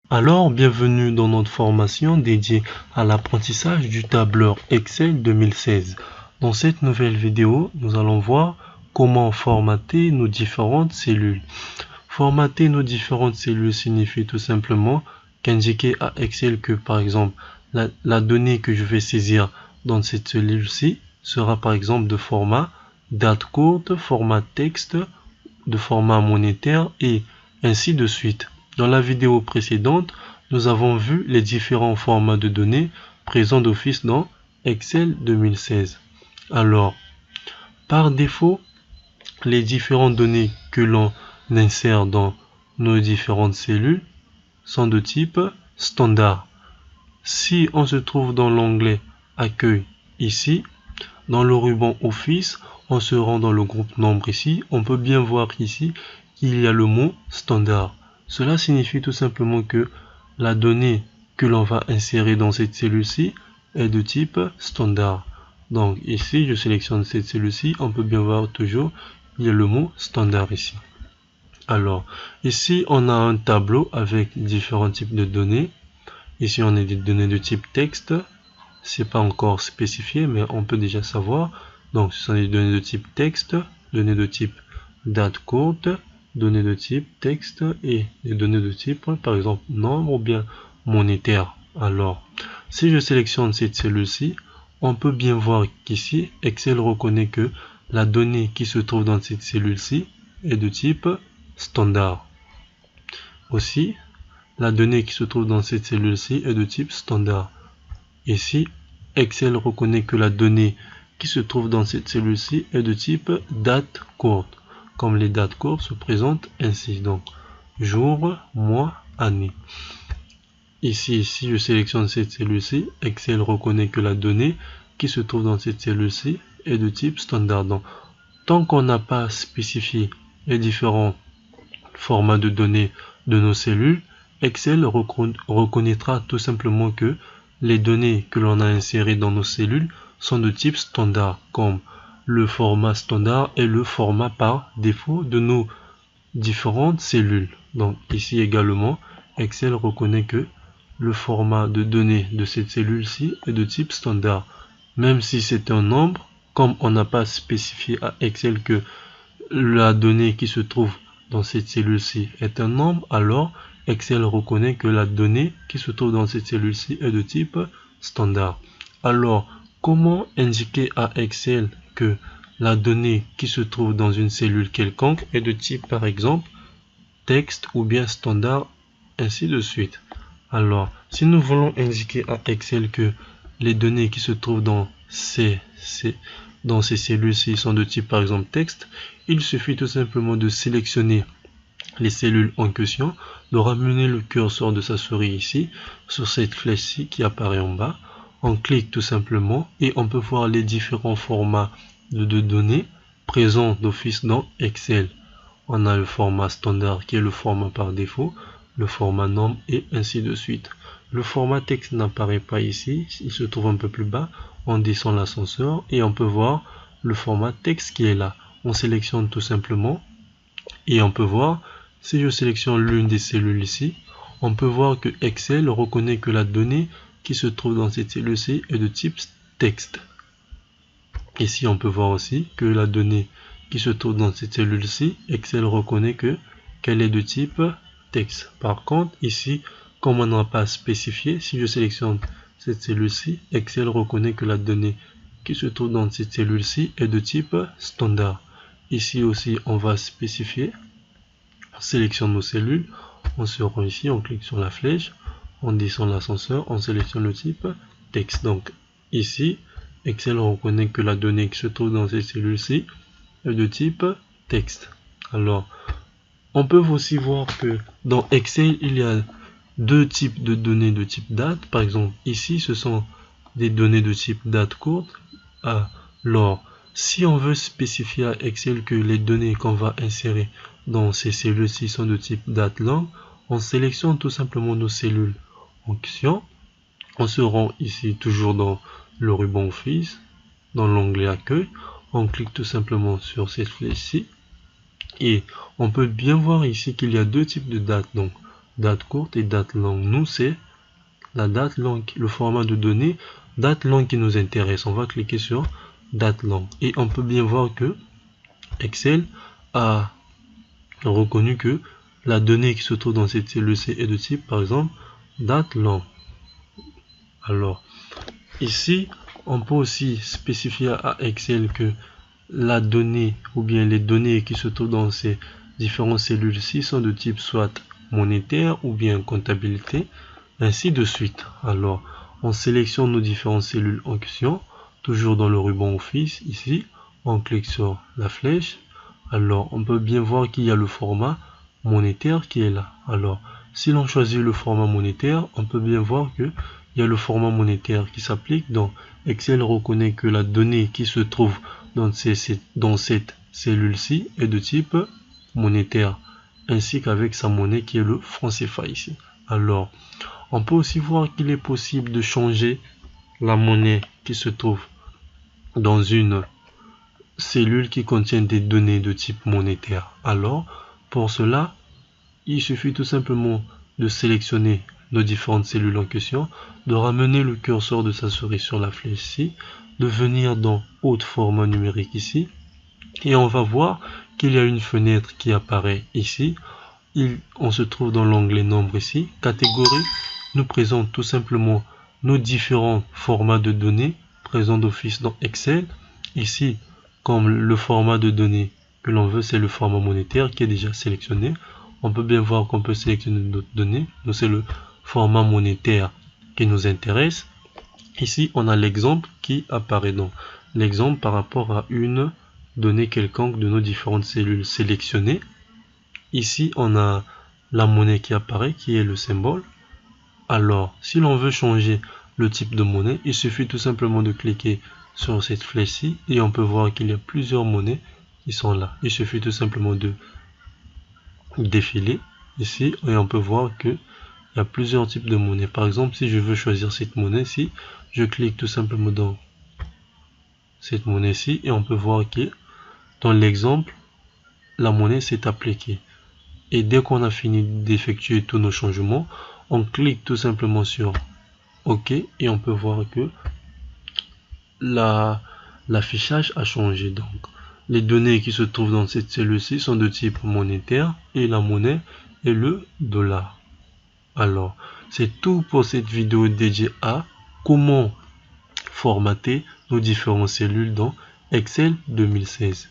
Alors, bienvenue dans notre formation dédiée à l'apprentissage du tableur Excel 2016. Dans cette nouvelle vidéo, nous allons voir comment formater nos différentes cellules. Formater nos différentes cellules signifie tout simplement qu'indiquer à Excel que, par exemple, la donnée que je vais saisir dans cette cellule-ci sera par exemple de format date courte, format texte, de format monétaire et ainsi de suite. Dans la vidéo précédente, nous avons vu les différents formats de données présents d'office dans Excel 2016. Alors, par défaut, les différentes données que l'on insère dans nos différentes cellules sont de type standard. Si on se trouve dans l'onglet Accueil ici, dans le ruban Office, on se rend dans le groupe Nombre ici, on peut bien voir ici qu'il y a le mot standard. Cela signifie tout simplement que la donnée que l'on va insérer dans cette cellule-ci est de type standard. Donc ici, je sélectionne cette cellule-ci, on peut bien voir toujours, il y a le mot standard ici. Alors, ici, on a un tableau avec différents types de données. Ici, on a des données de type texte. C'est pas encore spécifié, mais on peut déjà savoir. Donc, ce sont des données de type texte, données de type date courte, données de type texte et des données de type, par exemple, nombre ou bien monétaire. Alors, si je sélectionne cette cellule-ci, on peut bien voir qu'ici, Excel reconnaît que la donnée qui se trouve dans cette cellule-ci est de type standard. Aussi, la donnée qui se trouve dans cette cellule-ci est de type standard. Ici, Excel reconnaît que la donnée qui se trouve dans cette cellule-ci est de type date courte. Comme les dates courtes se présentent ainsi. Donc, jour, mois, année. Ici, si je sélectionne cette cellule-ci, Excel reconnaît que la donnée qui se trouve dans cette cellule-ci est de type standard. Donc, tant qu'on n'a pas spécifié les différents formats de données de nos cellules, Excel reconnaîtra tout simplement que les données que l'on a insérées dans nos cellules sont de type standard, comme le format standard est le format par défaut de nos différentes cellules. Donc ici également, Excel reconnaît que le format de données de cette cellule-ci est de type standard. Même si c'est un nombre, comme on n'a pas spécifié à Excel que la donnée qui se trouve dans cette cellule-ci est un nombre, alors Excel reconnaît que la donnée qui se trouve dans cette cellule-ci est de type standard. Alors, comment indiquer à Excel que la donnée qui se trouve dans une cellule quelconque est de type, par exemple, texte ou bien standard, ainsi de suite. Alors, si nous voulons indiquer à Excel que les données qui se trouvent dans ces cellules-ci sont de type, par exemple, texte, il suffit tout simplement de sélectionner les cellules en question, de ramener le curseur de sa souris ici, sur cette flèche-ci qui apparaît en bas. On clique tout simplement et on peut voir les différents formats de données présents d'office dans Excel. On a le format standard qui est le format par défaut, le format nombre et ainsi de suite. Le format texte n'apparaît pas ici, il se trouve un peu plus bas. On descend l'ascenseur et on peut voir le format texte qui est là. On sélectionne tout simplement et on peut voir, si je sélectionne l'une des cellules ici, on peut voir que Excel reconnaît que la donnée qui se trouve dans cette cellule-ci est de type texte. Ici, on peut voir aussi que la donnée qui se trouve dans cette cellule-ci, Excel reconnaît qu'elle est de type texte. Par contre, ici, comme on n'a pas spécifié, si je sélectionne cette cellule-ci, Excel reconnaît que la donnée qui se trouve dans cette cellule-ci est de type standard. Ici aussi, on va spécifier. On sélectionne nos cellules, on se rend ici, on clique sur la flèche, on descend l'ascenseur, on sélectionne le type texte. Donc ici, Excel reconnaît que la donnée qui se trouve dans cette cellule-ci est de type texte. Alors, on peut aussi voir que dans Excel, il y a deux types de données de type date. Par exemple, ici, ce sont des données de type date courte. Alors, si on veut spécifier à Excel que les données qu'on va insérer dans ces cellules-ci sont de type date longue, on sélectionne tout simplement nos cellules en question. On se rend ici toujours dans le ruban Office, dans l'onglet Accueil. On clique tout simplement sur cette flèche-ci. Et on peut bien voir ici qu'il y a deux types de dates. Donc, date courte et date longue. Nous, c'est la date longue, le format de données date longue qui nous intéresse. On va cliquer sur date longue et on peut bien voir que Excel a reconnu que la donnée qui se trouve dans cette cellule-ci est de type, par exemple, date longue. Alors, ici, on peut aussi spécifier à Excel que la donnée ou bien les données qui se trouvent dans ces différentes cellules-ci sont de type soit monétaire ou bien comptabilité, ainsi de suite. Alors, on sélectionne nos différentes cellules en question, toujours dans le ruban Office. Ici, on clique sur la flèche. Alors, on peut bien voir qu'il y a le format monétaire qui est là. Alors, si l'on choisit le format monétaire, on peut bien voir que il y a le format monétaire qui s'applique. Donc, Excel reconnaît que la donnée qui se trouve dans cette cellule-ci est de type monétaire, ainsi qu'avec sa monnaie qui est le franc CFA ici. Alors, on peut aussi voir qu'il est possible de changer la monnaie qui se trouve dans une cellule qui contient des données de type monétaire. Alors, pour cela, il suffit tout simplement de sélectionner nos différentes cellules en question, de ramener le curseur de sa souris sur la flèche ici, de venir dans Autre format numérique ici, et on va voir qu'il y a une fenêtre qui apparaît ici. On se trouve dans l'onglet Nombre ici. Catégorie nous présente tout simplement nos différents formats de données présents d'office dans Excel. Ici, comme le format de données que l'on veut, c'est le format monétaire qui est déjà sélectionné. On peut bien voir qu'on peut sélectionner d'autres données. Donc c'est le format monétaire qui nous intéresse. Ici, on a l'exemple qui apparaît. Donc l'exemple par rapport à une donnée quelconque de nos différentes cellules sélectionnées. Ici, on a la monnaie qui apparaît, qui est le symbole. Alors, si l'on veut changer le type de monnaie, il suffit tout simplement de cliquer sur cette flèche-ci et on peut voir qu'il y a plusieurs monnaies qui sont là. Il suffit tout simplement de défiler ici et on peut voir que il y a plusieurs types de monnaies. Par exemple, si je veux choisir cette monnaie-ci, je clique tout simplement dans cette monnaie-ci et on peut voir que dans l'exemple, la monnaie s'est appliquée. Et dès qu'on a fini d'effectuer tous nos changements, on clique tout simplement sur OK et on peut voir que l'affichage a changé. Donc, les données qui se trouvent dans cette cellule-ci sont de type monétaire et la monnaie est le dollar. Alors, c'est tout pour cette vidéo dédiée à comment formater nos différentes cellules dans Excel 2016.